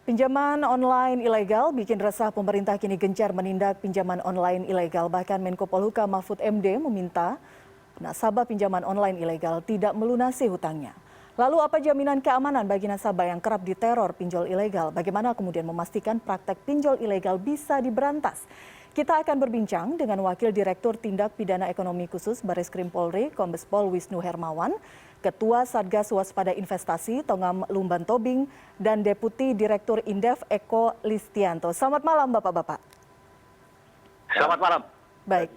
Pinjaman online ilegal bikin resah pemerintah kini gencar menindak pinjaman online ilegal. Bahkan Menko Polhukam Mahfud MD meminta nasabah pinjaman online ilegal tidak melunasi hutangnya. Lalu apa jaminan keamanan bagi nasabah yang kerap diteror pinjol ilegal? Bagaimana kemudian memastikan praktek pinjol ilegal bisa diberantas? Kita akan berbincang dengan Wakil Direktur Tindak Pidana Ekonomi Khusus Bareskrim Polri, Kombes Pol Wisnu Hermawan, Ketua Satgas Waspada Investasi Tongam Lumban Tobing, dan Deputi Direktur Indef Eko Listianto. Selamat malam Bapak-Bapak. Selamat malam. Baik.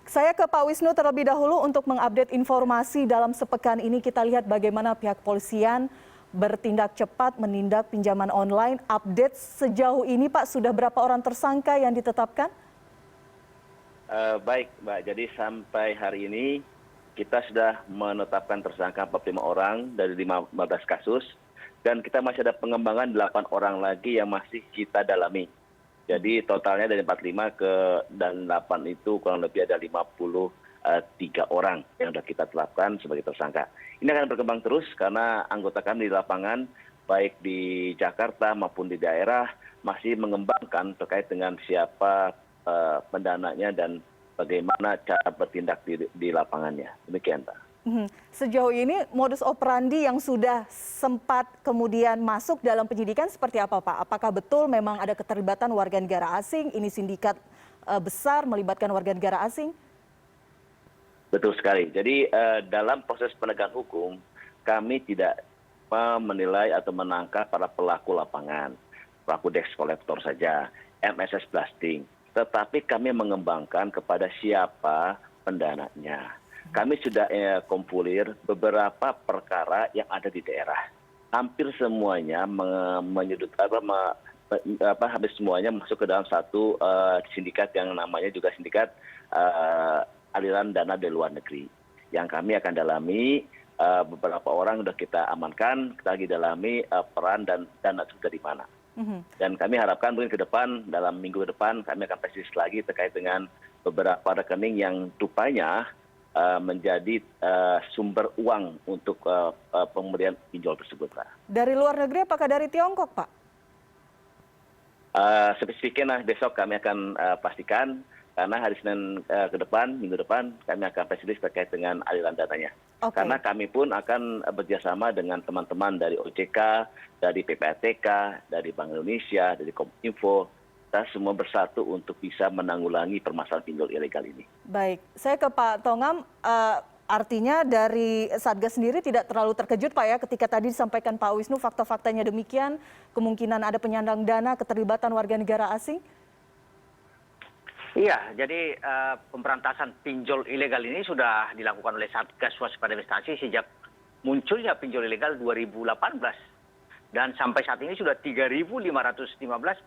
Saya ke Pak Wisnu terlebih dahulu untuk mengupdate informasi dalam sepekan ini. Kita lihat bagaimana pihak polisian bertindak cepat menindak pinjaman online. Update sejauh ini Pak, sudah berapa orang tersangka yang ditetapkan? Baik Mbak, jadi sampai hari ini kita sudah menetapkan tersangka 45 orang dari 15 kasus. Dan kita masih ada pengembangan 8 orang lagi yang masih kita dalami. Jadi totalnya dari 45 dan 8 itu kurang lebih ada 53 orang yang sudah kita tetapkan sebagai tersangka. Ini akan berkembang terus karena anggota kami di lapangan, baik di Jakarta maupun di daerah, masih mengembangkan terkait dengan siapa pendananya dan bagaimana cara bertindak di lapangannya. Demikian, Pak. Sejauh ini modus operandi yang sudah sempat kemudian masuk dalam penyidikan seperti apa Pak? Apakah betul memang ada keterlibatan warga negara asing? Ini sindikat besar melibatkan warga negara asing? Betul sekali. Jadi dalam proses penegakan hukum, kami tidak menilai atau menangkap para pelaku lapangan, pelaku debt collector saja, MSS blasting. Tetapi kami mengembangkan kepada siapa pendananya. Kami sudah kompulir beberapa perkara yang ada di daerah. Hampir semuanya hampir semuanya masuk ke dalam satu sindikat yang namanya juga sindikat aliran dana dari luar negeri. Yang kami akan dalami beberapa orang sudah kita amankan, kita lagi dalami peran dan dana itu dari mana. Dan kami harapkan mungkin ke depan, dalam minggu ke depan kami akan presisi lagi terkait dengan beberapa rekening yang rupanya menjadi sumber uang untuk pemberian pinjol tersebut, Pak. Dari luar negeri apakah dari Tiongkok, Pak? Spesifiknya besok kami akan pastikan, karena hari Senin ke depan, minggu depan, kami akan presisi terkait dengan aliran dananya. Okay. Karena kami pun akan bekerjasama dengan teman-teman dari OJK, dari PPATK, dari Bank Indonesia, dari Kominfo, kita semua bersatu untuk bisa menanggulangi permasalahan pinjol ilegal ini. Baik, saya ke Pak Tongam. Artinya dari Satgas sendiri tidak terlalu terkejut Pak ya ketika tadi disampaikan Pak Wisnu fakta-faktanya demikian, kemungkinan ada penyandang dana, keterlibatan warga negara asing? Iya, jadi pemberantasan pinjol ilegal ini sudah dilakukan oleh Satgas Waspada Investasi sejak munculnya pinjol ilegal 2018. Dan sampai saat ini sudah 3.515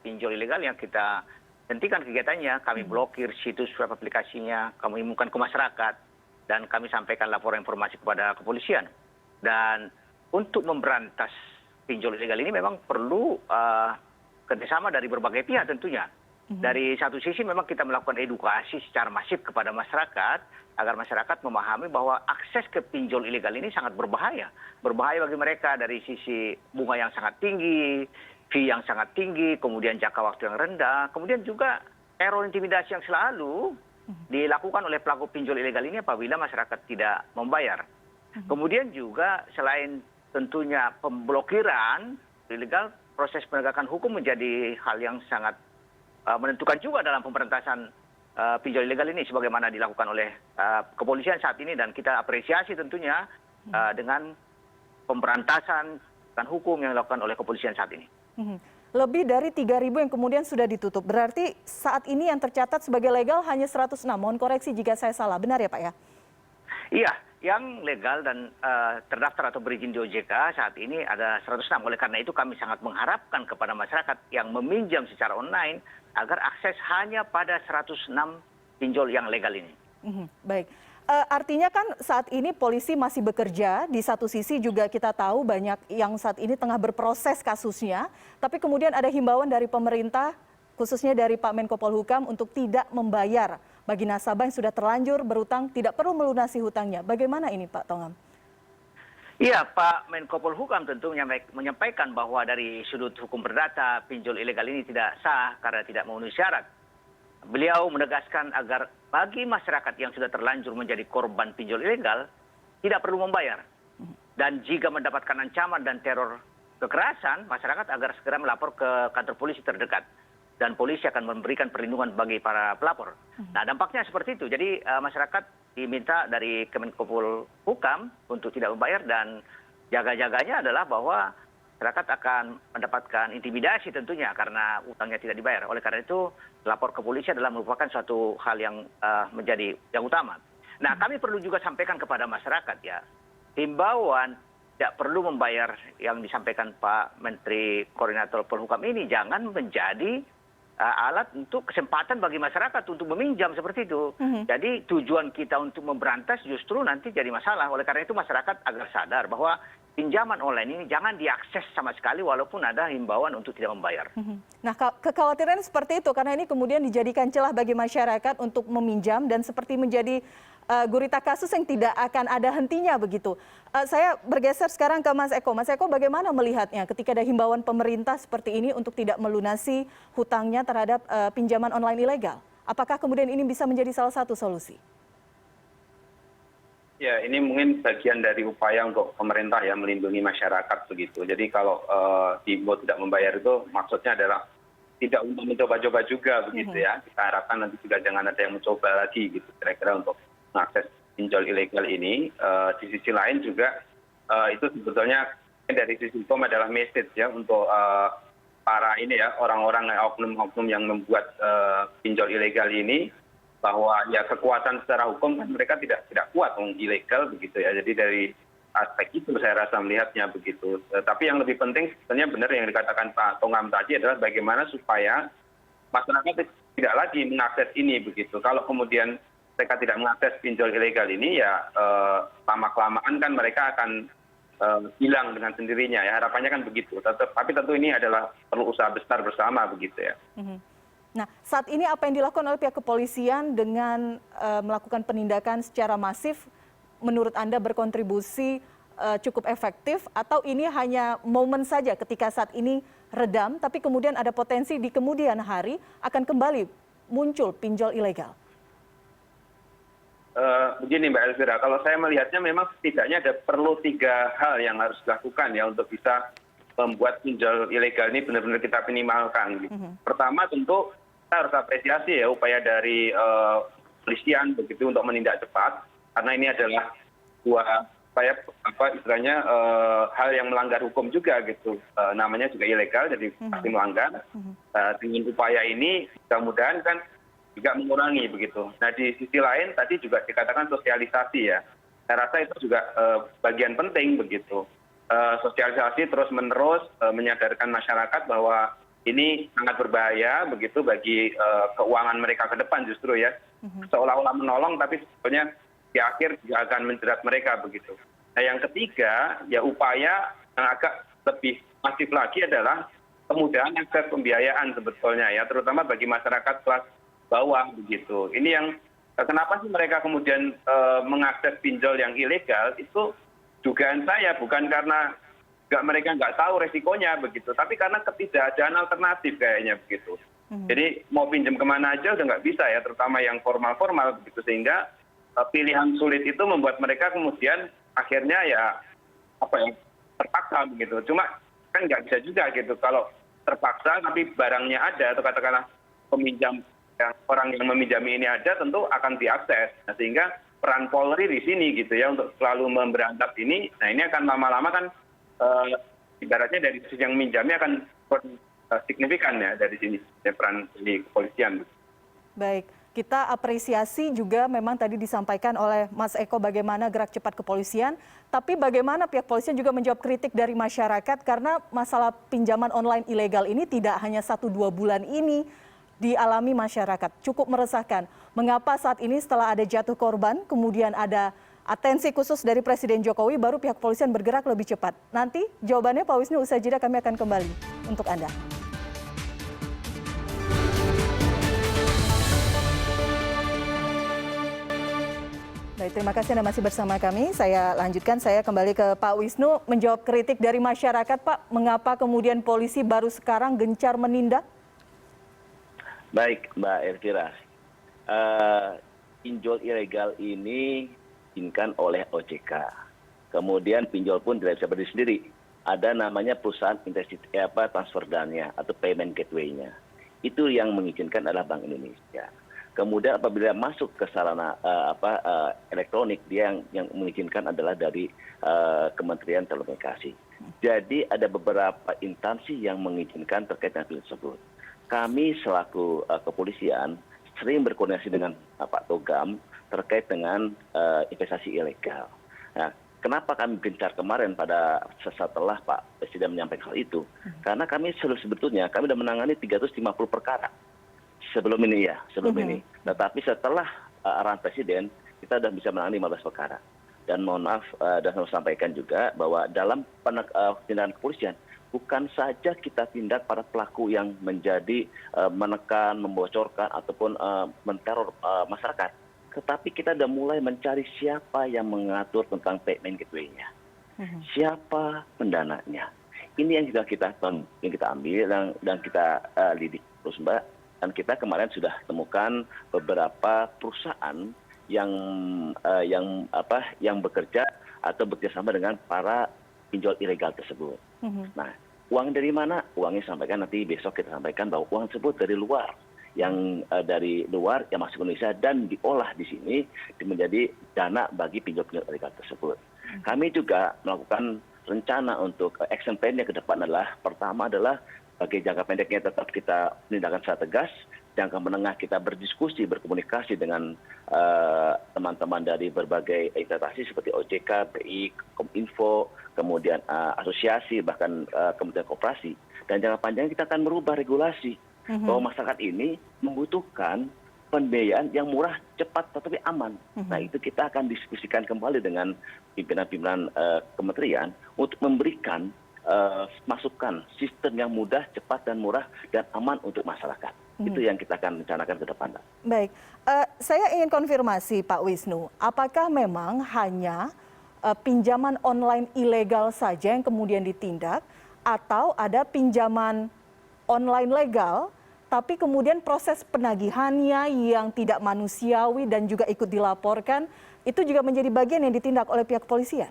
pinjol ilegal yang kita hentikan kegiatannya. Kami blokir situs web aplikasinya, kami umumkan ke masyarakat, dan kami sampaikan laporan informasi kepada kepolisian. Dan untuk memberantas pinjol ilegal ini memang perlu kerjasama dari berbagai pihak tentunya. Dari satu sisi memang kita melakukan edukasi secara masif kepada masyarakat, agar masyarakat memahami bahwa akses ke pinjol ilegal ini sangat berbahaya. Berbahaya bagi mereka dari sisi bunga yang sangat tinggi, fee yang sangat tinggi, kemudian jangka waktu yang rendah, kemudian juga teror intimidasi yang selalu dilakukan oleh pelaku pinjol ilegal ini apabila masyarakat tidak membayar. Kemudian juga selain tentunya pemblokiran ilegal, proses penegakan hukum menjadi hal yang sangat menentukan juga dalam pemberantasan pinjol ilegal ini sebagaimana dilakukan oleh kepolisian saat ini, dan kita apresiasi tentunya dengan pemberantasan dan hukum yang dilakukan oleh kepolisian saat ini. Lebih dari 3.000 yang kemudian sudah ditutup. Berarti saat ini yang tercatat sebagai legal hanya 106. Mohon koreksi jika saya salah. Benar ya Pak ya? Iya, yang legal dan terdaftar atau berizin di OJK saat ini ada 106. Oleh karena itu kami sangat mengharapkan kepada masyarakat yang meminjam secara online agar akses hanya pada 106 pinjol yang legal ini. Baik. Artinya kan saat ini polisi masih bekerja, di satu sisi juga kita tahu banyak yang saat ini tengah berproses kasusnya, tapi kemudian ada himbauan dari pemerintah, khususnya dari Pak Menko Polhukam untuk tidak membayar bagi nasabah yang sudah terlanjur berutang, tidak perlu melunasi hutangnya. Bagaimana ini Pak Tongam? Iya, Pak Menko Polhukam tentu menyampaikan bahwa dari sudut hukum perdata pinjol ilegal ini tidak sah karena tidak memenuhi syarat. Beliau menegaskan agar bagi masyarakat yang sudah terlanjur menjadi korban pinjol ilegal tidak perlu membayar. Dan jika mendapatkan ancaman dan teror kekerasan, masyarakat agar segera melapor ke kantor polisi terdekat. Dan polisi akan memberikan perlindungan bagi para pelapor. Nah, dampaknya seperti itu. Jadi masyarakat diminta dari Kemenko Polhukam untuk tidak membayar, dan jaga-jaganya adalah bahwa masyarakat akan mendapatkan intimidasi tentunya karena utangnya tidak dibayar. Oleh karena itu, lapor ke polisi adalah merupakan suatu hal yang menjadi yang utama. Nah, kami perlu juga sampaikan kepada masyarakat ya, himbauan tidak perlu membayar yang disampaikan Pak Menteri Koordinator Polhukam ini jangan menjadi alat untuk kesempatan bagi masyarakat untuk meminjam seperti itu. Jadi tujuan kita untuk memberantas justru nanti jadi masalah. Oleh karena itu masyarakat agar sadar bahwa pinjaman online ini jangan diakses sama sekali walaupun ada himbauan untuk tidak membayar. Nah, kekhawatiran seperti itu karena ini kemudian dijadikan celah bagi masyarakat untuk meminjam dan seperti menjadi gurita kasus yang tidak akan ada hentinya begitu. Saya bergeser sekarang ke Mas Eko. Mas Eko, bagaimana melihatnya ketika ada himbauan pemerintah seperti ini untuk tidak melunasi hutangnya terhadap pinjaman online ilegal? Apakah kemudian ini bisa menjadi salah satu solusi? Ya, ini mungkin bagian dari upaya untuk pemerintah ya melindungi masyarakat begitu. Jadi kalau dihimbau tidak membayar itu maksudnya adalah tidak untuk mencoba-coba juga begitu ya. Kita harapkan nanti juga jangan ada yang mencoba lagi gitu kira-kira untuk mengakses pinjol ilegal ini. Di sisi lain juga itu sebetulnya dari sisi hukum adalah message ya untuk para ini ya orang-orang oknum-oknum yang membuat pinjol ilegal ini, bahwa ya kekuatan secara hukum kan mereka tidak kuat ilegal begitu ya. Jadi dari aspek itu saya rasa melihatnya begitu. Tapi yang lebih penting sebenarnya benar yang dikatakan Pak Tongam tadi adalah bagaimana supaya masyarakat tidak lagi mengakses ini begitu. Kalau kemudian mereka tidak mengakses pinjol ilegal ini ya lama-kelamaan kan mereka akan hilang dengan sendirinya ya. Harapannya kan begitu. Tapi tentu ini adalah perlu usaha besar bersama begitu ya. Nah, saat ini apa yang dilakukan oleh pihak kepolisian dengan melakukan penindakan secara masif, menurut Anda berkontribusi cukup efektif, atau ini hanya momen saja ketika saat ini redam, tapi kemudian ada potensi di kemudian hari akan kembali muncul pinjol ilegal? Begini Mbak Elvira, kalau saya melihatnya memang setidaknya ada perlu 3 hal yang harus dilakukan ya untuk bisa membuat pinjol ilegal ini benar-benar kita minimalkan. Gitu. Pertama tentu kita harus apresiasi ya upaya dari polisian begitu untuk menindak cepat, karena ini adalah istilahnya hal yang melanggar hukum juga gitu, namanya juga ilegal jadi pasti melanggar. Dengan upaya ini mudah-mudahan kan juga mengurangi begitu. Nah di sisi lain tadi juga dikatakan sosialisasi ya, saya rasa itu juga bagian penting begitu. Sosialisasi terus-menerus menyadarkan masyarakat bahwa ini sangat berbahaya begitu bagi keuangan mereka ke depan justru ya. Seolah-olah menolong tapi sebetulnya di akhir juga akan menjerat mereka begitu. Nah yang ketiga ya upaya yang agak lebih masif lagi adalah kemudahan akses pembiayaan sebetulnya ya, terutama bagi masyarakat kelas bawah begitu. Ini yang kenapa sih mereka kemudian mengakses pinjol yang ilegal itu dugaan saya bukan karena mereka nggak tahu resikonya begitu, tapi karena ketidakadaan alternatif kayaknya begitu. Jadi mau pinjam kemana aja udah nggak bisa ya, terutama yang formal-formal begitu, sehingga pilihan sulit itu membuat mereka kemudian akhirnya ya terpaksa begitu. Cuma kan nggak bisa juga gitu kalau terpaksa tapi barangnya ada atau katakanlah peminjam orang yang meminjami ini ada tentu akan diakses. Nah, sehingga peran Polri di sini gitu ya untuk selalu memberantas ini. Nah ini akan lama-lama kan ibaratnya dari sisi yang minjamnya akan signifikan ya dari sini peran di kepolisian. Baik, kita apresiasi juga memang tadi disampaikan oleh Mas Eko bagaimana gerak cepat kepolisian, tapi bagaimana pihak kepolisian juga menjawab kritik dari masyarakat karena masalah pinjaman online ilegal ini tidak hanya 1-2 bulan ini dialami masyarakat, cukup meresahkan. Mengapa saat ini setelah ada jatuh korban, kemudian ada atensi khusus dari Presiden Jokowi, baru pihak kepolisian bergerak lebih cepat? Nanti jawabannya Pak Wisnu usai jeda kami akan kembali untuk Anda. Baik. Baik, terima kasih Anda masih bersama kami. Saya lanjutkan, saya kembali ke Pak Wisnu menjawab kritik dari masyarakat. Pak, mengapa kemudian polisi baru sekarang gencar menindak? Baik, Mbak Elvira. Pinjol ilegal ini diizinkan oleh OJK. Kemudian pinjol pun tidak bisa berdiri sendiri. Ada namanya perusahaan transfer dana atau payment gateway-nya. Itu yang mengizinkan adalah Bank Indonesia. Kemudian apabila masuk ke sarana elektronik, dia yang mengizinkan adalah dari Kementerian Telekomunikasi. Jadi ada beberapa instansi yang mengizinkan terkait dengan tersebut. Kami selaku kepolisian sering berkoordinasi dengan Pak Togam terkait dengan investasi ilegal. Nah, kenapa kami gencar kemarin pada setelah Pak Presiden menyampaikan hal itu? Karena kami sebetulnya kami sudah menangani 350 perkara. Sebelum ini. Tetapi setelah arahan Presiden, kita sudah bisa menangani 15 perkara. Dan mohon maaf, dan saya sampaikan juga bahwa dalam tindakan kepolisian, bukan saja kita tindak para pelaku yang menjadi menekan, membocorkan, ataupun menteror masyarakat. Tetapi kita sudah mulai mencari siapa yang mengatur tentang payment gateway-nya. Siapa pendananya. Ini yang kita ambil dan kita lidik terus, Mbak. Dan kita kemarin sudah temukan beberapa perusahaan yang bekerja atau bekerjasama dengan para pinjol ilegal tersebut. Nah, uang dari mana? Uangnya sampaikan nanti besok kita sampaikan bahwa uang tersebut dari luar, yang masuk ke Indonesia dan diolah di sini menjadi dana bagi pinjol-pinjol ilegal tersebut. Kami juga melakukan rencana untuk action plan-nya ke depan adalah pertama adalah bagi jangka pendeknya tetap kita tindakan secara tegas, jangka menengah kita berdiskusi, berkomunikasi dengan teman-teman dari berbagai instansi seperti OJK, BI, Kominfo, kemudian asosiasi, bahkan Kementerian Koperasi. Dan jangka panjang kita akan merubah regulasi bahwa masyarakat ini membutuhkan pembiayaan yang murah, cepat, tetapi aman. Nah, itu kita akan diskusikan kembali dengan pimpinan-pimpinan kementerian untuk memberikan masukan sistem yang mudah, cepat, dan murah, dan aman untuk masyarakat. Itu yang kita akan rencanakan ke depan. Baik, saya ingin konfirmasi Pak Wisnu, apakah memang hanya pinjaman online ilegal saja yang kemudian ditindak, atau ada pinjaman online legal, tapi kemudian proses penagihannya yang tidak manusiawi dan juga ikut dilaporkan, itu juga menjadi bagian yang ditindak oleh pihak kepolisian?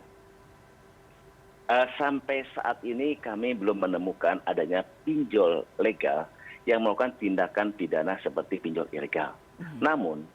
Sampai saat ini kami belum menemukan adanya pinjol legal yang melakukan tindakan pidana seperti pinjol ilegal. Namun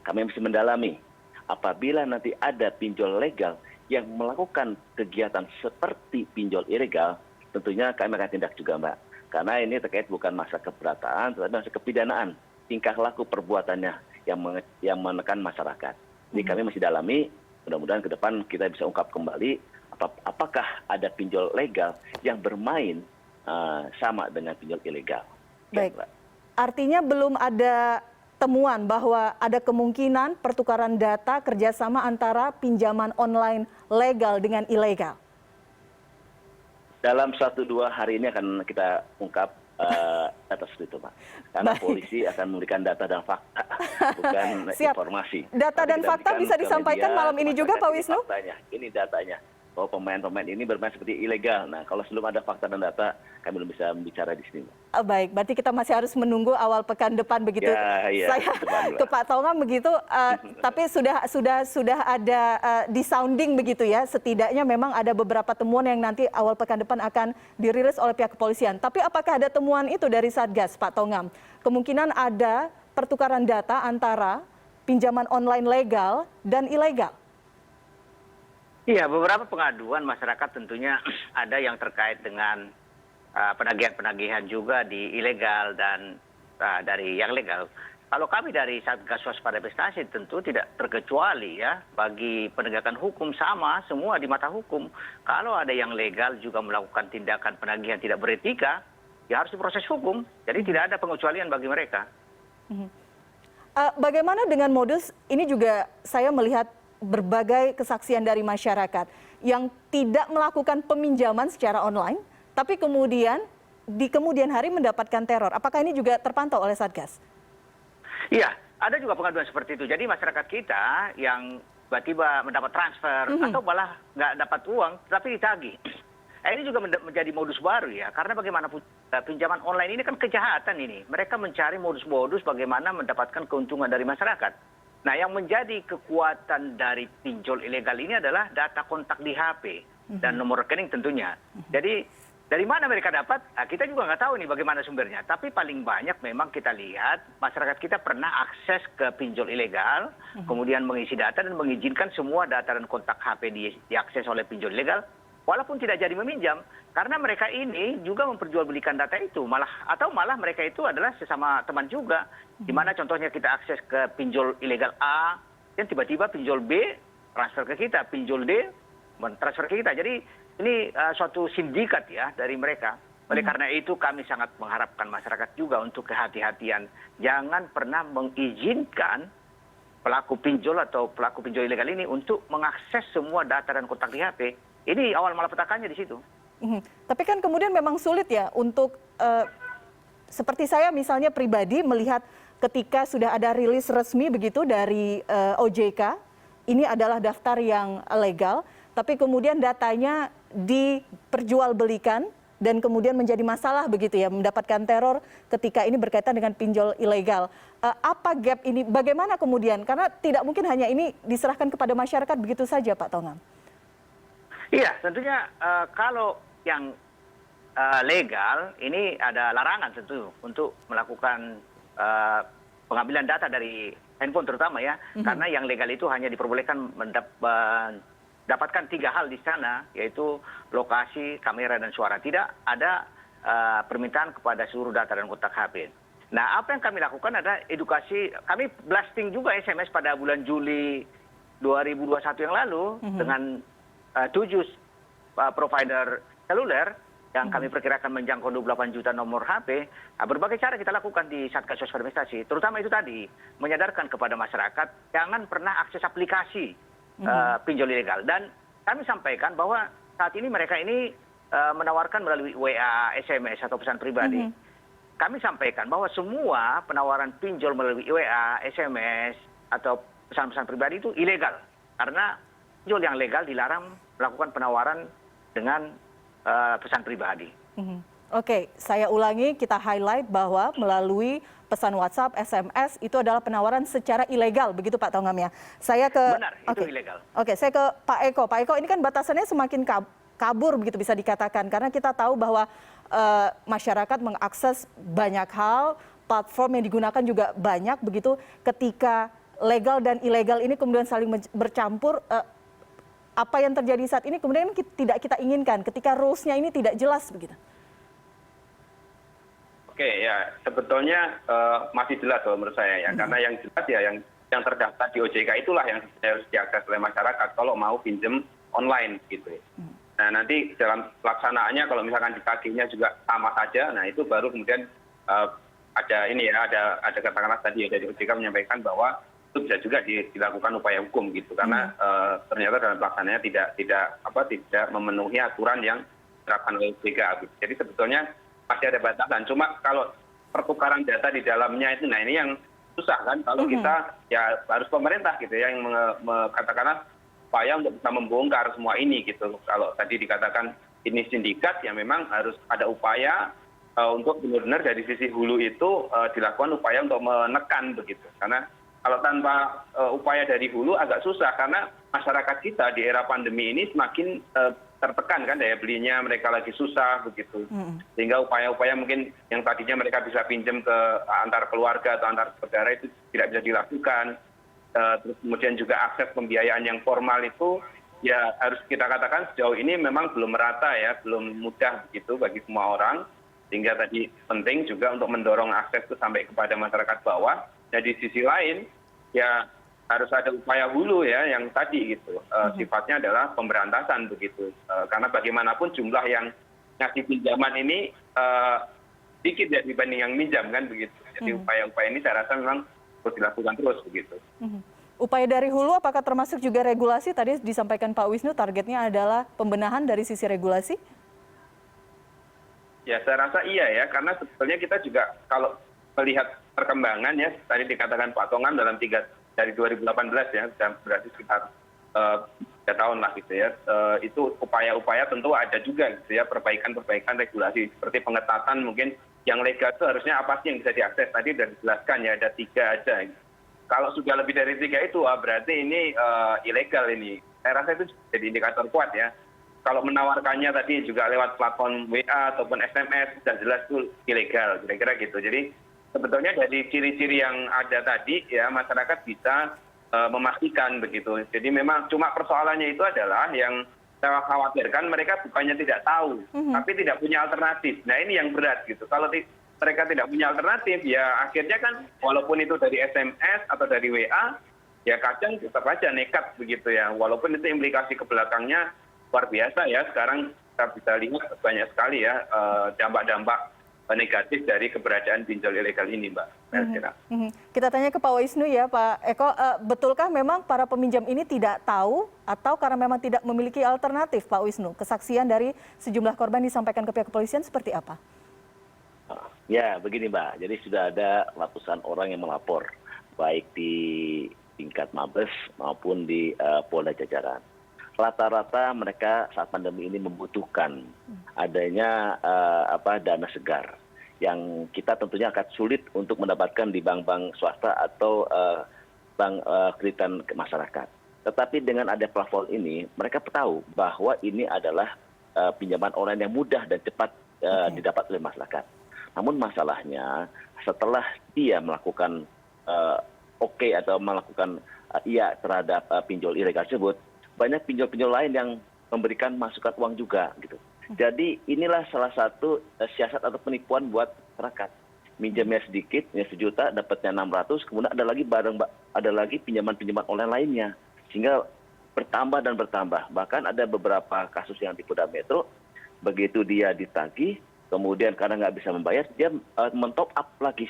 kami masih mendalami apabila nanti ada pinjol legal yang melakukan kegiatan seperti pinjol ilegal, tentunya kami akan tindak juga, Mbak. Karena ini terkait bukan masa keberatan, tetapi masa kepidanaan, tingkah laku perbuatannya yang menekan masyarakat. Jadi kami masih dalami, mudah-mudahan ke depan kita bisa ungkap kembali apakah ada pinjol legal yang bermain sama dengan pinjol ilegal. Baik, artinya belum ada temuan bahwa ada kemungkinan pertukaran data kerjasama antara pinjaman online legal dengan ilegal? Dalam 1-2 hari ini akan kita ungkap data seperti itu, Pak. Karena polisi akan memberikan data dan fakta, bukan informasi. Data dan fakta bisa disampaikan malam ini juga, Pak Wisnu? Ini datanya. Bahwa pemain-pemain ini bermain seperti ilegal. Nah, kalau sebelum ada fakta dan data, kami belum bisa bicara di sini. Baik, berarti kita masih harus menunggu awal pekan depan begitu. Saya ke Pak Tongam begitu, tapi sudah ada di sounding begitu ya. Setidaknya memang ada beberapa temuan yang nanti awal pekan depan akan dirilis oleh pihak kepolisian. Tapi apakah ada temuan itu dari Satgas, Pak Tongam? Kemungkinan ada pertukaran data antara pinjaman online legal dan ilegal. Iya, beberapa pengaduan masyarakat tentunya ada yang terkait dengan penagihan-penagihan juga di ilegal dan dari yang legal. Kalau kami dari Satgas Waspada Investasi tentu tidak terkecuali ya, bagi penegakan hukum sama semua di mata hukum. Kalau ada yang legal juga melakukan tindakan penagihan tidak beretika, ya harus diproses hukum. Jadi tidak ada pengecualian bagi mereka. Bagaimana dengan modus, ini juga saya melihat berbagai kesaksian dari masyarakat yang tidak melakukan peminjaman secara online, tapi kemudian di kemudian hari mendapatkan teror. Apakah ini juga terpantau oleh Satgas? Iya, ada juga pengaduan seperti itu. Jadi masyarakat kita yang tiba-tiba mendapat transfer atau malah nggak dapat uang, tapi ditagih. Ini juga menjadi modus baru ya, karena bagaimanapun pinjaman online ini kan kejahatan ini. Mereka mencari modus-modus bagaimana mendapatkan keuntungan dari masyarakat. Nah, yang menjadi kekuatan dari pinjol ilegal ini adalah data kontak di HP dan nomor rekening tentunya. Jadi dari mana mereka dapat? Nah, kita juga nggak tahu nih bagaimana sumbernya. Tapi paling banyak memang kita lihat masyarakat kita pernah akses ke pinjol ilegal, kemudian mengisi data dan mengizinkan semua data dan kontak HP diakses oleh pinjol ilegal. Walaupun tidak jadi meminjam, karena mereka ini juga memperjualbelikan data itu, malah mereka itu adalah sesama teman juga, di mana contohnya kita akses ke pinjol ilegal A, dan tiba-tiba pinjol B transfer ke kita, pinjol D transfer ke kita. Jadi ini suatu sindikat ya dari mereka. Oleh karena itu kami sangat mengharapkan masyarakat juga untuk kehati-hatian, jangan pernah mengizinkan pelaku pinjol atau pelaku pinjol ilegal ini untuk mengakses semua data dan kontak di HP. Ini awal malapetakannya di situ. Tapi kan kemudian memang sulit ya untuk seperti saya misalnya pribadi melihat ketika sudah ada rilis resmi begitu dari OJK, ini adalah daftar yang legal, tapi kemudian datanya diperjualbelikan dan kemudian menjadi masalah begitu ya, mendapatkan teror ketika ini berkaitan dengan pinjol ilegal. Apa gap ini? Bagaimana kemudian? Karena tidak mungkin hanya ini diserahkan kepada masyarakat begitu saja, Pak Tongam. Iya, tentunya kalau yang legal ini ada larangan tentu untuk melakukan pengambilan data dari handphone terutama ya, karena yang legal itu hanya diperbolehkan mendapatkan 3 hal di sana, yaitu lokasi, kamera, dan suara. Tidak ada permintaan kepada seluruh data dan kontak HP. Nah, apa yang kami lakukan adalah edukasi, kami blasting juga SMS pada bulan Juli 2021 yang lalu dengan 7 provider seluler yang kami perkirakan menjangkau 28 juta nomor HP. Berbagai cara kita lakukan di Satgas Waspada Investasi, terutama itu tadi, menyadarkan kepada masyarakat jangan pernah akses aplikasi pinjol ilegal. Dan kami sampaikan bahwa saat ini mereka ini menawarkan melalui WA, SMS atau pesan pribadi. Kami sampaikan bahwa semua penawaran pinjol melalui WA, SMS atau pesan-pesan pribadi itu ilegal, karena pinjol yang legal dilarang melakukan penawaran dengan pesan pribadi. Oke, saya ulangi, kita highlight bahwa melalui pesan WhatsApp, SMS itu adalah penawaran secara ilegal, begitu Pak Tongam ya. Saya ke Benar, itu ilegal. Oke, saya ke Pak Eko. Pak Eko, ini kan batasannya semakin kabur begitu bisa dikatakan, karena kita tahu bahwa masyarakat mengakses banyak hal, platform yang digunakan juga banyak begitu. Ketika legal dan ilegal ini kemudian saling bercampur, apa yang terjadi saat ini kemudian tidak kita inginkan ketika rules-nya ini tidak jelas begitu. Oke, ya sebetulnya masih jelas kalau menurut saya ya, karena yang jelas ya yang terdaftar di OJK itulah yang harus diakses oleh masyarakat kalau mau pinjam online gitu. Nah, nanti dalam pelaksanaannya kalau misalkan ditagihnya juga sama saja, nah itu baru kemudian ada ini ya, ada katakanlah tadi ya dari OJK menyampaikan bahwa itu bisa juga dilakukan upaya hukum gitu, karena ternyata dalam pelaksanaannya tidak memenuhi aturan yang diterapkan oleh OJK gitu. Jadi sebetulnya masih ada batasan. Cuma kalau pertukaran data di dalamnya itu, nah ini yang susah kan kalau kita ya harus pemerintah gitu ya yang katakanlah upaya untuk bisa membongkar semua ini gitu. Kalau tadi dikatakan ini sindikat, ya memang harus ada upaya untuk benar-benar dari sisi hulu itu dilakukan upaya untuk menekan begitu. Karena kalau tanpa upaya dari hulu agak susah, karena masyarakat kita di era pandemi ini semakin tertekan kan daya belinya, mereka lagi susah begitu. Sehingga upaya-upaya mungkin yang tadinya mereka bisa pinjam ke antar keluarga atau antar saudara itu tidak bisa dilakukan. Terus kemudian juga akses pembiayaan yang formal itu ya harus kita katakan sejauh ini memang belum merata ya, belum mudah begitu bagi semua orang. Sehingga tadi penting juga untuk mendorong akses itu sampai kepada masyarakat bawah. Nah di sisi lain ya harus ada upaya hulu ya yang tadi gitu, sifatnya adalah pemberantasan begitu. Karena bagaimanapun jumlah yang ngasih pinjaman ini sedikit ya dibanding yang minjam kan begitu. Jadi upaya-upaya ini saya rasa memang harus dilakukan terus begitu. Upaya dari hulu apakah termasuk juga regulasi? Tadi disampaikan Pak Wisnu targetnya adalah pembenahan dari sisi regulasi? Ya saya rasa iya ya, karena sebetulnya kita juga kalau melihat perkembangan ya, tadi dikatakan Pak Tongam dari 2018 ya, sudah berarti sekitar 3 tahun lah gitu ya. Itu upaya-upaya tentu ada juga gitu ya, perbaikan regulasi seperti pengetatan mungkin yang legal itu harusnya apa sih yang bisa diakses, tadi sudah dijelaskan ya, ada 3 aja. Kalau sudah lebih dari 3 itu berarti ini ilegal ini. Saya rasa itu jadi indikator kuat ya. Kalau menawarkannya tadi juga lewat platform WA ataupun SMS sudah jelas itu ilegal, kira-kira gitu. Jadi sebetulnya dari ciri-ciri yang ada tadi ya, masyarakat bisa memastikan begitu. Jadi memang cuma persoalannya itu adalah yang saya khawatirkan mereka bukannya tidak tahu, tapi tidak punya alternatif. Nah ini yang berat gitu. Kalau mereka tidak punya alternatif, ya akhirnya kan walaupun itu dari SMS atau dari WA, ya kadang tetap aja nekat begitu ya. Walaupun itu implikasi ke belakangnya luar biasa ya. Sekarang kita bisa lihat banyak sekali ya dampak-dampak negatif dari keberadaan pinjol ilegal ini, Mbak. Kita tanya ke Pak Wisnu ya, Pak Eko, betulkah memang para peminjam ini tidak tahu atau karena memang tidak memiliki alternatif, Pak Wisnu? Kesaksian dari sejumlah korban disampaikan ke pihak kepolisian seperti apa? Ya, begini Mbak. Jadi sudah ada ratusan orang yang melapor, baik di tingkat Mabes maupun di Polda jajaran. Rata-rata mereka saat pandemi ini membutuhkan adanya dana segar yang kita tentunya akan sulit untuk mendapatkan di bank-bank swasta atau bank kreditan masyarakat. Tetapi dengan ada platform ini, mereka tahu bahwa ini adalah pinjaman online yang mudah dan cepat didapat oleh masyarakat. Namun masalahnya setelah dia melakukan atau melakukan iya terhadap pinjol ilegal tersebut, banyak pinjol-pinjol lain yang memberikan masukan uang juga gitu. Jadi inilah salah satu siasat atau penipuan buat masyarakat. Minjamnya sedikit, ya 1 juta, dapatnya 600, kemudian ada lagi pinjaman-pinjaman online lainnya. Sehingga bertambah dan bertambah. Bahkan ada beberapa kasus yang di Polda Metro, begitu dia ditagih, kemudian karena nggak bisa membayar, dia men-top up lagi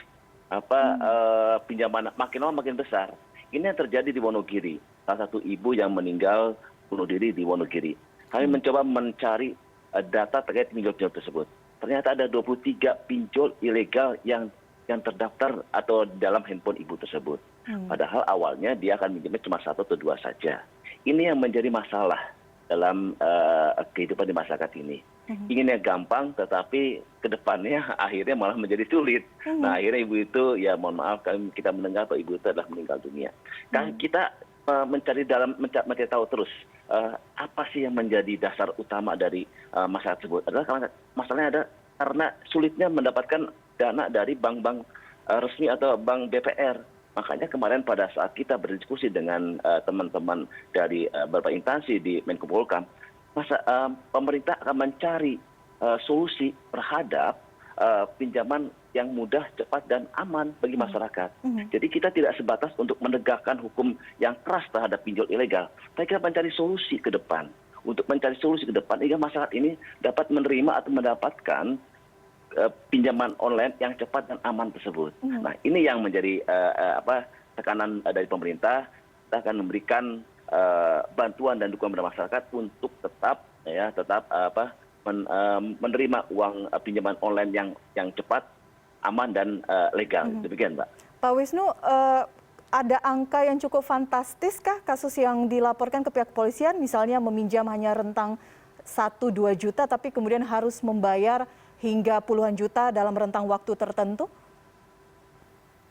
pinjaman makin lama makin besar. Ini yang terjadi di Wonogiri. Salah satu ibu yang meninggal bunuh diri di Wonogiri. Kami mencoba mencari data terkait pinjol-pinjol tersebut. Ternyata ada 23 pinjol ilegal yang terdaftar atau dalam handphone ibu tersebut. Padahal awalnya dia akan minjamnya cuma 1 atau 2 saja. Ini yang menjadi masalah dalam kehidupan di masyarakat ini. Inginnya gampang, tetapi kedepannya akhirnya malah menjadi sulit. Nah akhirnya ibu itu, ya mohon maaf, kita mendengar bahwa ibu itu adalah meninggal dunia. Kan kita mencari tahu terus apa sih yang menjadi dasar utama dari masalah tersebut. Adalah masalahnya karena sulitnya mendapatkan dana dari bank-bank resmi atau bank BPR. Makanya kemarin pada saat kita berdiskusi dengan teman-teman dari beberapa instansi di Menko Polhukam, pemerintah akan mencari solusi terhadap pinjaman yang mudah, cepat, dan aman bagi masyarakat. Jadi kita tidak sebatas untuk menegakkan hukum yang keras terhadap pinjol ilegal, tapi kita mencari solusi ke depan. Untuk mencari solusi ke depan, sehingga masyarakat ini dapat menerima atau mendapatkan pinjaman online yang cepat dan aman tersebut. Nah ini yang menjadi tekanan dari pemerintah. Kita akan memberikan bantuan dan dukungan kepada masyarakat untuk tetap menerima uang pinjaman online yang cepat, aman, dan legal. Demikian, Mbak. Pak Wisnu, ada angka yang cukup fantastis kah kasus yang dilaporkan ke pihak kepolisian, misalnya meminjam hanya rentang 1-2 juta tapi kemudian harus membayar hingga puluhan juta dalam rentang waktu tertentu?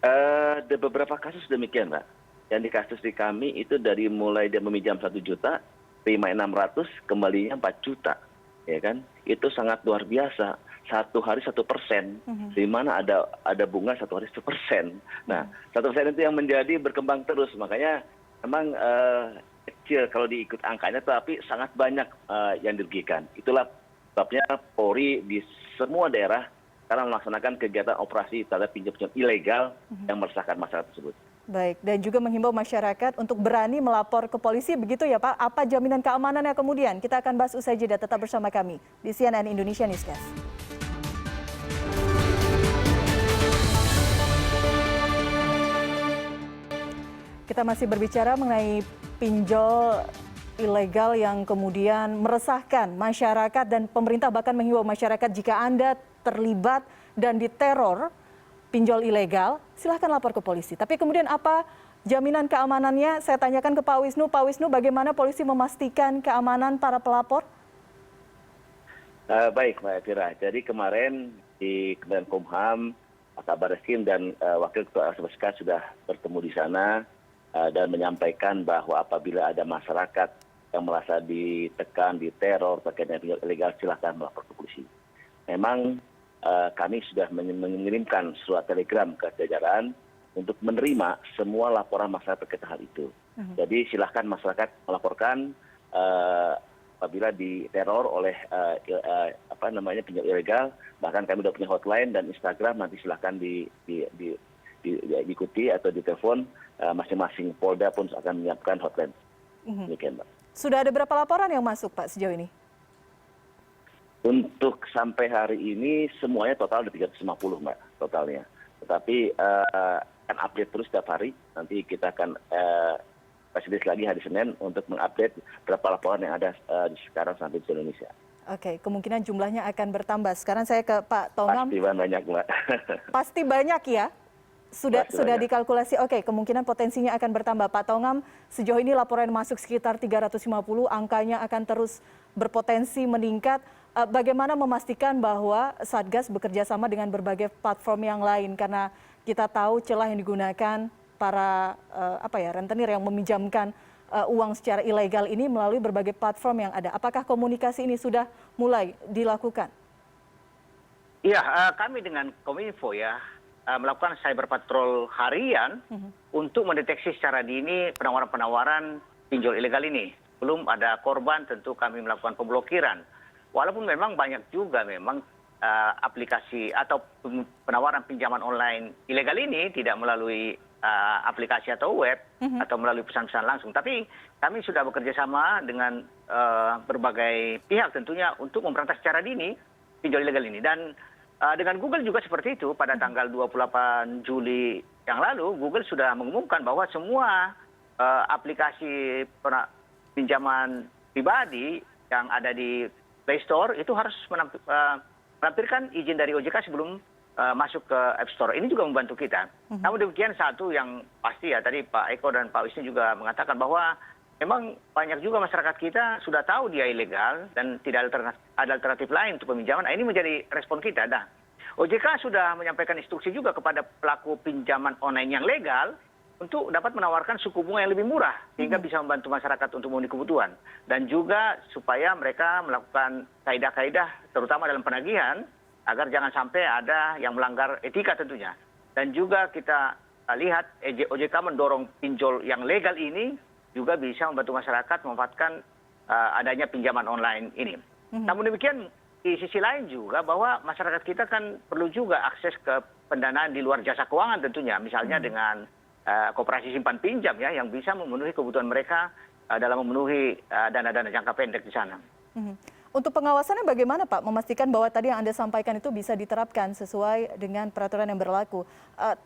Ada beberapa kasus demikian, Mbak. Yang di kasus di kami itu dari mulai dia meminjam 1 juta, terima 600, kembalinya 4 juta. Ya kan? Itu sangat luar biasa. 1 hari 1%, di mana ada bunga 1 hari 1%. Nah, 1% itu yang menjadi berkembang terus. Makanya memang kecil kalau diikut angkanya, tapi sangat banyak yang dirugikan. Itulah sebabnya Polri di semua daerah sekarang melaksanakan kegiatan operasi terhadap pinjam-pinjam ilegal yang meresahkan masyarakat tersebut. Baik, dan juga menghimbau masyarakat untuk berani melapor ke polisi, begitu ya Pak? Apa jaminan keamanannya kemudian? Kita akan bahas usai jeda, tetap bersama kami di CNN Indonesia Newscast. Kita masih berbicara mengenai pinjol ilegal yang kemudian meresahkan masyarakat, dan pemerintah bahkan menghimbau masyarakat jika Anda terlibat dan diteror pinjol ilegal, silahkan lapor ke polisi. Tapi kemudian apa jaminan keamanannya? Saya tanyakan ke Pak Wisnu. Pak Wisnu, bagaimana polisi memastikan keamanan para pelapor? Baik, Mbak Elvira. Jadi kemarin di Kementerian Kumham, Kabar Eskrim dan Wakil Ketua LPSK sudah bertemu di sana dan menyampaikan bahwa apabila ada masyarakat yang merasa ditekan, diteror, terkait dengan pinjol ilegal, silahkan melapor ke polisi. Memang kami sudah mengirimkan surat telegram ke jajaran untuk menerima semua laporan masyarakat terkait hal itu. Jadi silahkan masyarakat melaporkan apabila diteror oleh pinjol ilegal. Bahkan kami sudah punya hotline dan Instagram, nanti silahkan diikuti atau ditelepon. Masing-masing Polda pun akan menyiapkan hotline. Demikian, Mbak. Sudah ada berapa laporan yang masuk, Pak, sejauh ini? Untuk sampai hari ini semuanya total ada 350, Mbak, totalnya. Tetapi akan update terus setiap hari. Nanti kita akan kasih lagi hari Senin untuk mengupdate berapa laporan yang ada sekarang sampai di Indonesia. Oke, kemungkinan jumlahnya akan bertambah. Sekarang saya ke Pak Tongam. Pasti banyak, Mbak. Pasti banyak ya? Sudah banyak. dikalkulasi, oke, kemungkinan potensinya akan bertambah. Pak Tongam, sejauh ini laporan masuk sekitar 350, angkanya akan terus berpotensi meningkat. Bagaimana memastikan bahwa Satgas bekerja sama dengan berbagai platform yang lain? Karena kita tahu celah yang digunakan para rentenir yang meminjamkan uang secara ilegal ini melalui berbagai platform yang ada. Apakah komunikasi ini sudah mulai dilakukan? Iya, kami dengan Kominfo ya melakukan cyber patrol harian untuk mendeteksi secara dini penawaran-penawaran pinjol ilegal ini. Belum ada korban, tentu kami melakukan pemblokiran. Walaupun memang banyak juga memang aplikasi atau penawaran pinjaman online ilegal ini tidak melalui aplikasi atau web atau melalui pesan-pesan langsung. Tapi kami sudah bekerja sama dengan berbagai pihak tentunya untuk memberantas secara dini pinjol ilegal ini. Dan dengan Google juga seperti itu. Pada tanggal 28 Juli yang lalu, Google sudah mengumumkan bahwa semua aplikasi pinjaman pribadi yang ada di Play Store itu harus menampilkan izin dari OJK sebelum masuk ke App Store. Ini juga membantu kita. Namun demikian, satu yang pasti ya, tadi Pak Eko dan Pak Wisnu juga mengatakan bahwa memang banyak juga masyarakat kita sudah tahu dia ilegal dan tidak ada alternatif lain untuk peminjaman. Nah, ini menjadi respon kita. Nah, OJK sudah menyampaikan instruksi juga kepada pelaku pinjaman online yang legal untuk dapat menawarkan suku bunga yang lebih murah sehingga bisa membantu masyarakat untuk memenuhi kebutuhan. Dan juga supaya mereka melakukan kaidah-kaidah terutama dalam penagihan agar jangan sampai ada yang melanggar etika tentunya. Dan juga kita lihat OJK mendorong pinjol yang legal ini juga bisa membantu masyarakat memanfaatkan adanya pinjaman online ini. Namun demikian, di sisi lain juga bahwa masyarakat kita kan perlu juga akses ke pendanaan di luar jasa keuangan tentunya. Misalnya dengan koperasi simpan pinjam ya, yang bisa memenuhi kebutuhan mereka dalam memenuhi dana-dana jangka pendek di sana. Untuk pengawasannya bagaimana, Pak? Memastikan bahwa tadi yang Anda sampaikan itu bisa diterapkan sesuai dengan peraturan yang berlaku.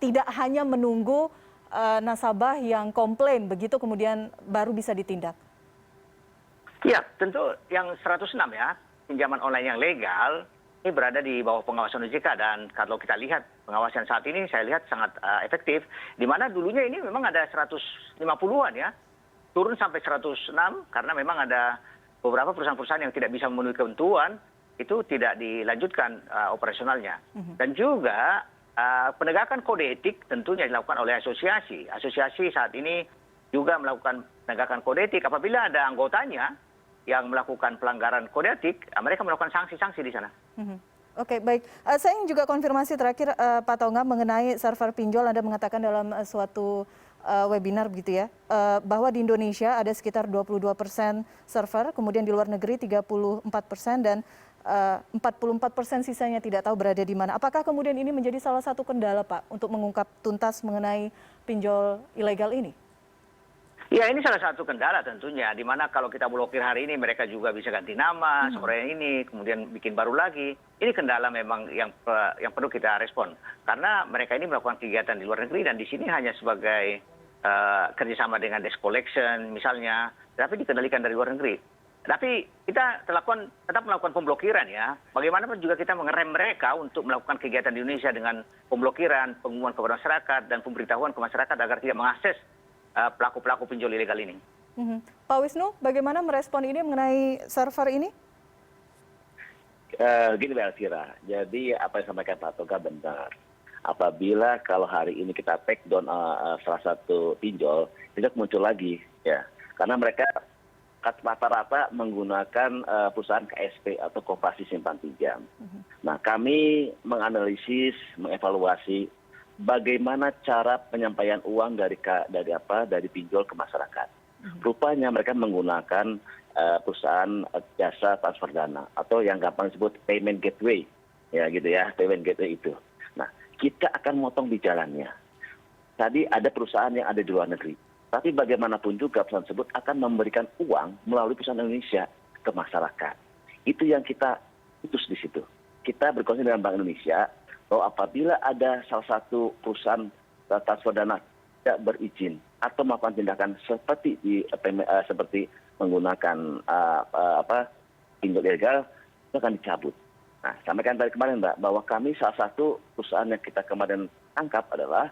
Tidak hanya menunggu nasabah yang komplain, begitu kemudian baru bisa ditindak. Ya, tentu yang 106 ya, pinjaman online yang legal, ini berada di bawah pengawasan OJK. Dan kalau kita lihat pengawasan saat ini, saya lihat sangat efektif. Di mana dulunya ini memang ada 150-an ya, turun sampai 106 karena memang ada beberapa perusahaan-perusahaan yang tidak bisa memenuhi ketentuan, itu tidak dilanjutkan operasionalnya. Dan juga penegakan kode etik tentunya dilakukan oleh asosiasi. Asosiasi saat ini juga melakukan penegakan kode etik. Apabila ada anggotanya yang melakukan pelanggaran kode etik, mereka melakukan sanksi-sanksi di sana. Oke, baik. Saya ingin juga konfirmasi terakhir, Pak Tongam, mengenai server pinjol. Anda mengatakan dalam suatu webinar begitu ya, bahwa di Indonesia ada sekitar 22% server, kemudian di luar negeri 34% dan 44% sisanya tidak tahu berada di mana. Apakah kemudian ini menjadi salah satu kendala, Pak, untuk mengungkap tuntas mengenai pinjol ilegal ini? Ya, ini salah satu kendala tentunya, di mana kalau kita blokir hari ini mereka juga bisa ganti nama sore ini, kemudian bikin baru lagi. Ini kendala memang yang perlu kita respon, karena mereka ini melakukan kegiatan di luar negeri dan di sini hanya sebagai kerjasama dengan desk collection misalnya, tapi dikendalikan dari luar negeri. Tapi kita tetap melakukan pemblokiran ya. Bagaimanapun juga kita mengerem mereka untuk melakukan kegiatan di Indonesia dengan pemblokiran, pengumuman kepada masyarakat, dan pemberitahuan ke masyarakat agar tidak mengakses pelaku-pelaku pinjol ilegal ini. Pak Wisnu, bagaimana merespon ini mengenai server ini? Gini Mbak Elvira, jadi apa yang disampaikan Pak Toga benar. Apabila kalau hari ini kita take down salah satu pinjol, tidak muncul lagi, ya, karena mereka rata-rata menggunakan perusahaan KSP atau koperasi simpan pinjam. Nah, kami menganalisis, mengevaluasi bagaimana cara penyampaian uang dari pinjol ke masyarakat. Rupanya mereka menggunakan perusahaan jasa transfer dana atau yang gampang disebut payment gateway, ya gitu ya, payment gateway itu. Nah, kita akan motong di jalannya. Tadi ada perusahaan yang ada di luar negeri. Tapi bagaimanapun juga perusahaan tersebut akan memberikan uang melalui perusahaan Indonesia ke masyarakat. Itu yang kita putus di situ. Kita berkoordinasi dengan Bank Indonesia bahwa apabila ada salah satu perusahaan transfer dana tidak berizin atau melakukan tindakan seperti menggunakan pinjol ilegal, itu akan dicabut. Nah, sampaikan tadi kemarin Mbak, bahwa kami salah satu perusahaan yang kita kemarin tangkap adalah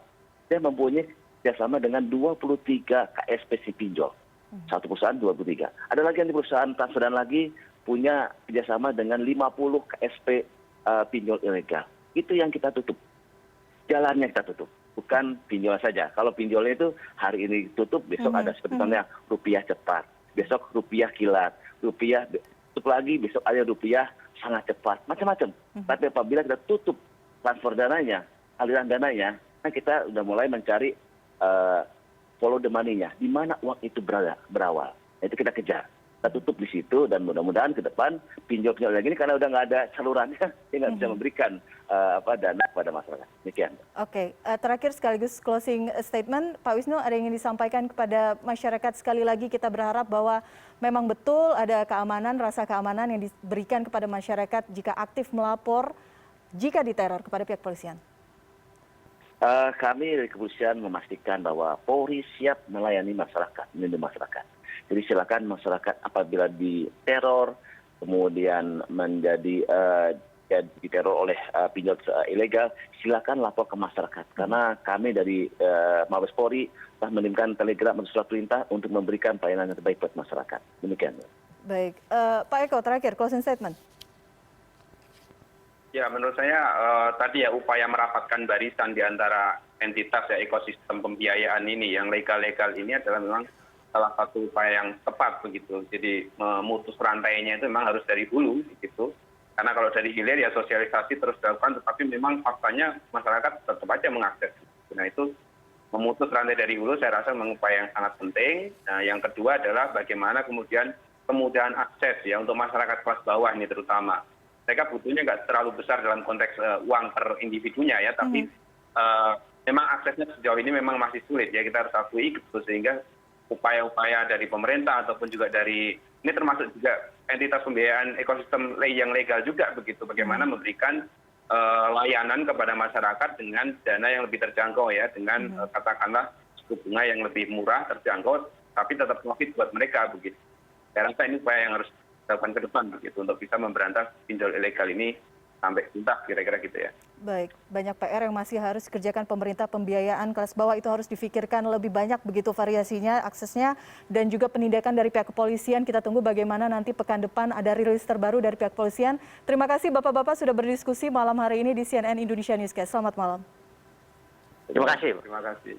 dia mempunyai kerjasama dengan 23 KSP si pinjol. Satu perusahaan 23. Ada lagi yang di perusahaan transfer dan lagi punya kerjasama dengan 50 KSP pinjol ilegal. Itu yang kita tutup. Jalannya kita tutup. Bukan pinjol saja. Kalau pinjolnya itu hari ini tutup, besok ada seperti contohnya rupiah cepat. Besok rupiah kilat. Rupiah tutup lagi, besok ada rupiah sangat cepat. Macam-macam. Tapi apabila kita tutup transfer dananya, aliran dananya, nah kita udah mulai mencari follow the money-nya, di mana uang itu berawal. Itu kita kejar. Kita tutup di situ dan mudah-mudahan ke depan pinjol-pinjol lagi ini karena udah nggak ada salurannya, dia nggak bisa memberikan dana kepada masyarakat. Demikian. Oke, terakhir sekaligus closing statement, Pak Wisnu ada yang ingin disampaikan kepada masyarakat. Sekali lagi kita berharap bahwa memang betul ada keamanan, rasa keamanan yang diberikan kepada masyarakat jika aktif melapor, jika diteror kepada pihak polisian. Kami dari kepolisian memastikan bahwa Polri siap melayani masyarakat, melindungi masyarakat. Jadi silakan masyarakat apabila diteror, kemudian menjadi diteror oleh pinjol ilegal, silakan lapor ke masyarakat. Karena kami dari Mabes Polri telah mengirimkan telegram atau surat perintah untuk memberikan pelayanan yang terbaik buat masyarakat. Demikian. Baik, Pak Eko terakhir closing statement. Ya, menurut saya tadi ya upaya merapatkan barisan di antara entitas ya ekosistem pembiayaan ini yang legal-legal ini adalah memang salah satu upaya yang tepat begitu. Jadi memutus rantainya itu memang harus dari hulu begitu. Karena kalau dari hilir ya sosialisasi terus dilakukan, tetapi memang faktanya masyarakat tetap aja mengakses. Nah itu memutus rantai dari hulu saya rasa memang upaya yang sangat penting. Nah yang kedua adalah bagaimana kemudian kemudahan akses ya untuk masyarakat kelas bawah ini terutama. Mereka butuhnya nggak terlalu besar dalam konteks uang per individunya ya, tapi memang aksesnya sejauh ini memang masih sulit ya, kita harus akui gitu, sehingga upaya-upaya dari pemerintah ataupun juga dari ini termasuk juga entitas pembiayaan ekosistem yang legal juga begitu, bagaimana memberikan layanan kepada masyarakat dengan dana yang lebih terjangkau ya, dengan katakanlah suku bunga yang lebih murah terjangkau, tapi tetap profit buat mereka begitu. Saya rasa ini upaya yang harus dilakukan ke depan begitu untuk bisa memberantas pinjol ilegal ini sampai tuntas kira-kira gitu ya. Baik, banyak PR yang masih harus dikerjakan pemerintah. Pembiayaan kelas bawah itu harus difikirkan lebih banyak begitu variasinya, aksesnya, dan juga penindakan dari pihak kepolisian. Kita tunggu bagaimana nanti pekan depan ada rilis terbaru dari pihak kepolisian. Terima kasih Bapak-Bapak sudah berdiskusi malam hari ini di CNN Indonesia Newscast. Selamat malam. Terima kasih. Terima kasih.